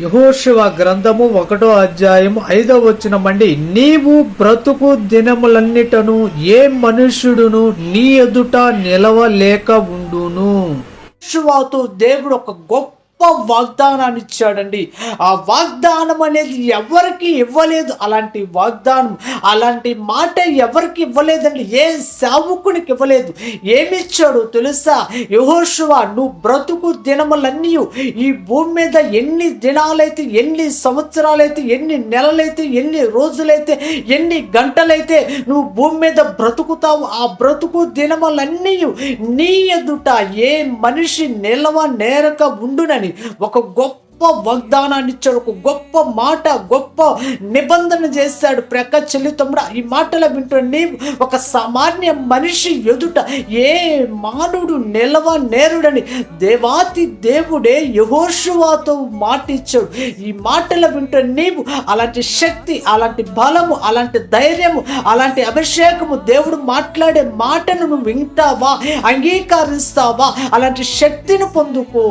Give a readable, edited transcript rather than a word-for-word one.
యెహోషువ గ్రంథము 1వ అధ్యాయము 5వ వచనమండి. నీవు బ్రతుకు దినములన్నిటను ఏ మనుష్యుడును నీ ఎదుట నిలవలేక ఉండును. యెహోషువతో దేవుడు ఒక గొప్ప వాగ్దానాన్ని ఇచ్చాడండి. ఆ వాగ్దానం అనేది ఎవరికి ఇవ్వలేదు. అలాంటి వాగ్దానం, అలాంటి మాట ఎవరికి ఇవ్వలేదండి. ఏ సేవకునికి ఇవ్వలేదు. ఏమిచ్చాడు తెలుసా? యెహోషువ, నువ్వు బ్రతుకు దినములన్నీ, ఈ భూమి మీద ఎన్ని దినాలైతే, ఎన్ని సంవత్సరాలైతే, ఎన్ని నెలలైతే, ఎన్ని రోజులైతే, ఎన్ని గంటలైతే నువ్వు భూమి మీద బ్రతుకుతావు, ఆ బ్రతుకు దినములన్నీ నీ ఎదుట ఏ మనిషి నిలవ నేరక ఉండునని ఒక గొప్ప వాగ్దానాన్ని ఇచ్చాడు. ఒక గొప్ప మాట, గొప్ప నిబంధన చేశాడు. ప్రక్క చెల్లి తమ్ముడు, ఈ మాటలు వింటూ నీవు ఒక సామాన్య మనిషి ఎదుట ఏ మానవుడు నిలవ నేరుడని దేవాతి దేవుడే యెహోషువతో మాట ఇచ్చాడు. ఈ మాటలు వింటూ నీవు అలాంటి శక్తి, అలాంటి బలము, అలాంటి ధైర్యము, అలాంటి అభిషేకము, దేవుడు మాట్లాడే మాటను నువ్వు వింటావా, అంగీకరిస్తావా? అలాంటి శక్తిని పొందుకో.